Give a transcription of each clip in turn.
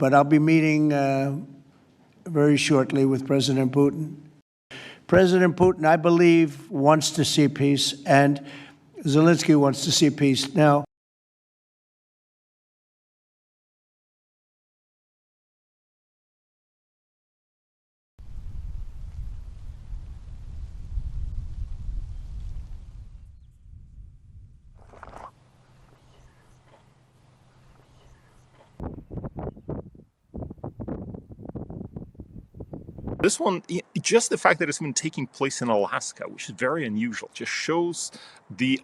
But I'll be meeting very shortly with President Putin. President Putin, I believe, wants to see peace, and Zelensky wants to see peace. Now, This one, just the fact that it's been taking place in Alaska, which is very unusual, just shows the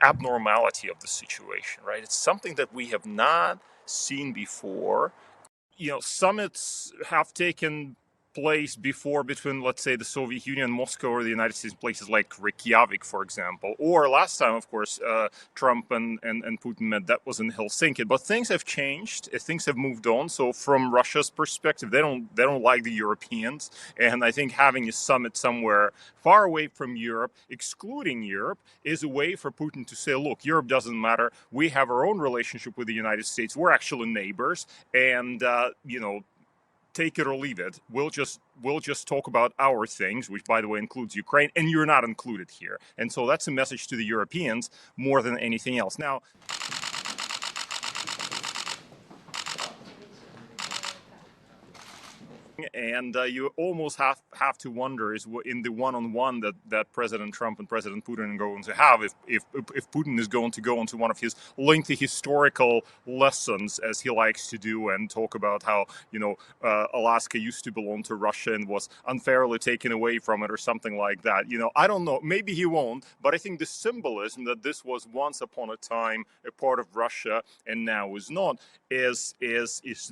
abnormality of the situation, right? It's something that we have not seen before. You know, summits have taken place before between, let's say, the Soviet Union, Moscow, or the United States, places like Reykjavik, for example. Or last time, of course, Trump and Putin met, that was in Helsinki. But things have changed, things have moved on. So from Russia's perspective, they don't like the Europeans. And I think having a summit somewhere far away from Europe, excluding Europe, is a way for Putin to say, look, Europe doesn't matter. We have our own relationship with the United States. We're actually neighbors. And, you know, take it or leave it. We'll just talk about our things, which, by the way, includes Ukraine, and you're not included here. And so that's a message to the Europeans more than anything else. Now, and you almost have to wonder, is in the one-on-one that President Trump and President Putin are going to have, if Putin is going to go into one of his lengthy historical lessons, as he likes to do, and talk about how, you know, Alaska used to belong to Russia and was unfairly taken away from it, or something like that. You know, I don't know. Maybe he won't. But I think the symbolism that this was once upon a time a part of Russia and now is not is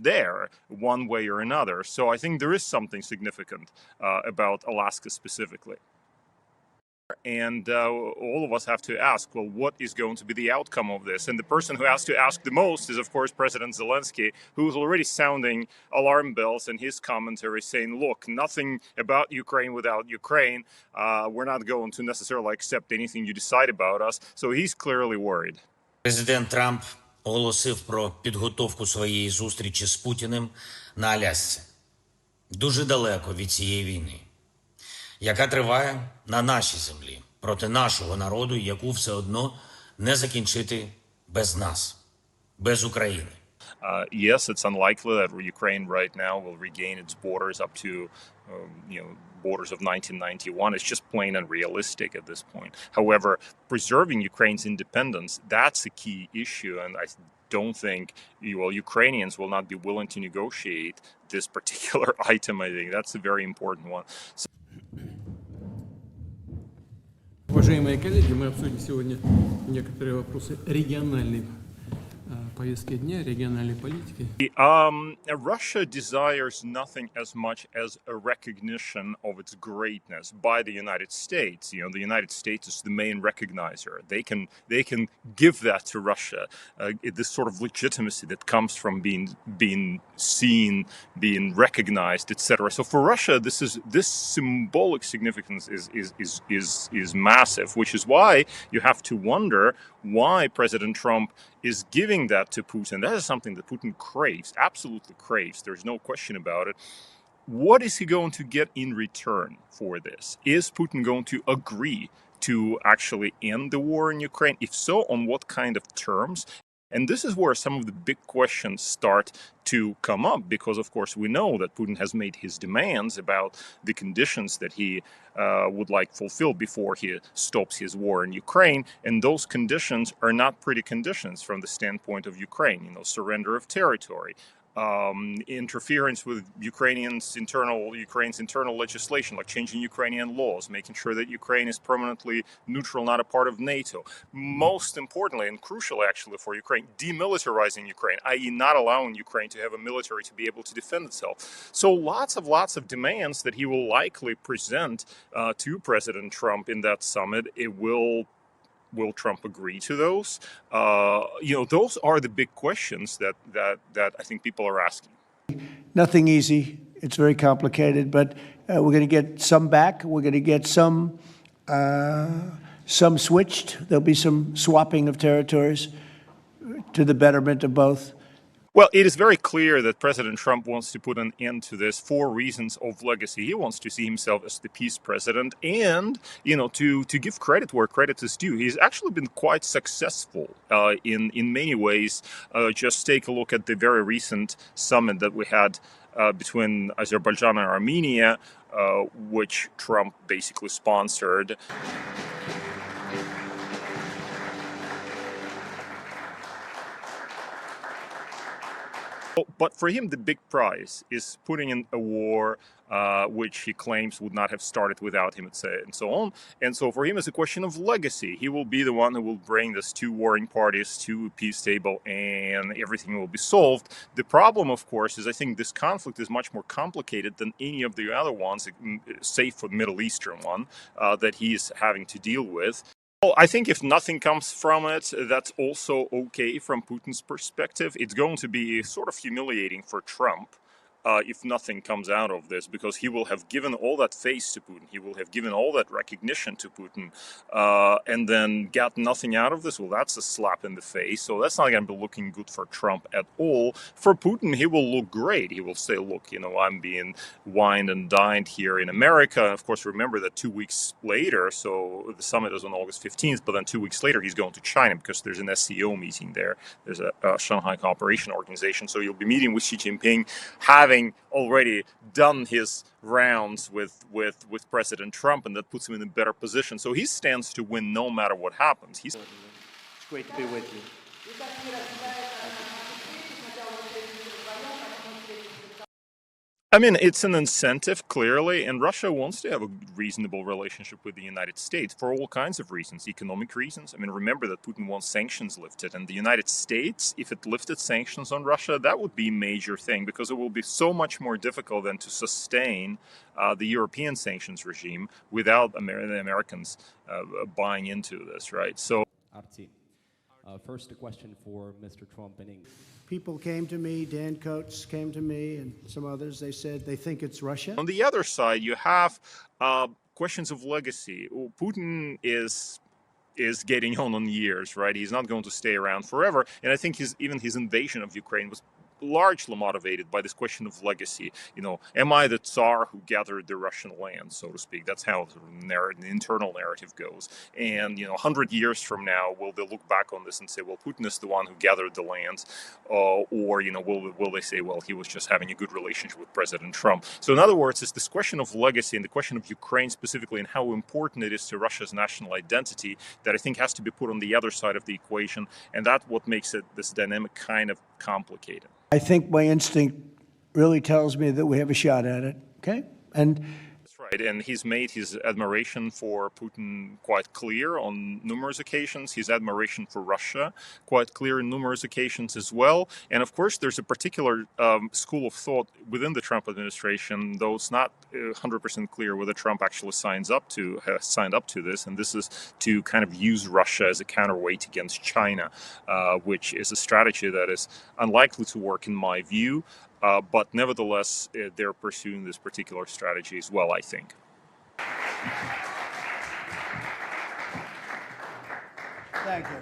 there one way or another. So I think there is something significant about Alaska specifically. And all of us have to ask, well, what is going to be the outcome of this? And the person who has to ask the most is, of course, President Zelensky, who is already sounding alarm bells in his commentary, saying, look, nothing about Ukraine without Ukraine. We're not going to necessarily accept anything you decide about us. So he's clearly worried. Президент Трамп оголосив про підготовку своєї зустрічі з Путіним на Алясці. Дуже далеко від цієї війни, яка триває на нашій землі, проти нашого народу, яку все одно не закінчити без нас, без України. Yes, it's unlikely that Ukraine right now will regain its borders up to, borders of 1991. It's just plain unrealistic at this point. However, preserving Ukraine's independence, that's a key issue, and I don't think, Ukrainians will not be willing to negotiate this particular item. I think that's a very important one. Уважаемые коллеги, мы обсудим сегодня некоторые вопросы региональной повестки дня, региональной политики. Russia desires nothing as much as a recognition of its greatness by the United States. You know, the United States is the main recognizer. They can give that to Russia. This sort of legitimacy that comes from being seen, being recognized, etc. So for Russia, this symbolic significance is massive, which is why you have to wonder why President Trump is giving that to Putin. That is something that Putin craves, absolutely craves. There's no question about it. What is he going to get in return for this? Is Putin going to agree to actually end the war in Ukraine? If so, on what kind of terms? And this is where some of the big questions start to come up, because, of course, we know that Putin has made his demands about the conditions that he would like fulfilled before he stops his war in Ukraine. And those conditions are not pretty conditions from the standpoint of Ukraine. You know, surrender of territory, interference with Ukraine's internal legislation, like changing Ukrainian laws, making sure that Ukraine is permanently neutral, not a part of NATO. Most importantly, and crucially actually for Ukraine, demilitarizing Ukraine, i.e. not allowing Ukraine to have a military to be able to defend itself. So lots of demands that he will likely present to President Trump in that summit. Will Trump agree to those? Those are the big questions that I think people are asking. Nothing easy. It's very complicated, but we're going to get some back. We're going to get some switched. There'll be some swapping of territories to the betterment of both. Well, it is very clear that President Trump wants to put an end to this for reasons of legacy. He wants to see himself as the peace president, and to give credit where credit is due. He's actually been quite successful in many ways. Just take a look at the very recent summit that we had between Azerbaijan and Armenia, which Trump basically sponsored. But for him, the big prize is putting in a war which he claims would not have started without him, and so on. And so for him, it's a question of legacy. He will be the one who will bring these two warring parties to a peace table, and everything will be solved. The problem, of course, is I think this conflict is much more complicated than any of the other ones, save for the Middle Eastern one, that he is having to deal with. Well, I think if nothing comes from it, that's also okay from Putin's perspective. It's going to be sort of humiliating for Trump if nothing comes out of this, because he will have given all that face to Putin. He will have given all that recognition to Putin, and then got nothing out of this. Well, that's a slap in the face. So that's not going to be looking good for Trump at all. For Putin, he will look great. He will say, look, I'm being wined and dined here in America. And of course, remember that 2 weeks later, so the summit is on August 15th, but then 2 weeks later, he's going to China because there's an SCO meeting there. There's a Shanghai Cooperation Organization. So you'll be meeting with Xi Jinping, having already done his rounds with President Trump, and that puts him in a better position. So he stands to win no matter what happens. It's great to be with you. I mean, it's an incentive, clearly, and Russia wants to have a reasonable relationship with the United States for all kinds of reasons, economic reasons. I mean, remember that Putin wants sanctions lifted, and the United States, if it lifted sanctions on Russia, that would be a major thing, because it will be so much more difficult than to sustain the European sanctions regime without the Americans buying into this, right? So. Arti. First, a question for Mr. Trump in English. People came to me, Dan Coates came to me, and some others. They said they think it's Russia. On the other side, you have questions of legacy. Putin is getting on years, right? He's not going to stay around forever. And I think even his invasion of Ukraine was largely motivated by this question of legacy. Am I the Tsar who gathered the Russian land, so to speak? That's how the internal narrative goes. And 100 years from now, will they look back on this and say, well, Putin is the one who gathered the lands, or will they say, well, he was just having a good relationship with President Trump? So in other words, it's this question of legacy and the question of Ukraine specifically, and how important it is to Russia's national identity, that I think has to be put on the other side of the equation, and that's what makes this dynamic kind of complicated. I think my instinct really tells me that we have a shot at it, okay? And that's right, and he's made his admiration for Putin quite clear on numerous occasions, his admiration for Russia quite clear on numerous occasions as well. And of course, there's a particular school of thought within the Trump administration, though it's not 100% clear whether Trump actually has signed up to this, and this is to kind of use Russia as a counterweight against China, which is a strategy that is unlikely to work in my view. But nevertheless, they're pursuing this particular strategy as well, I think. thank you.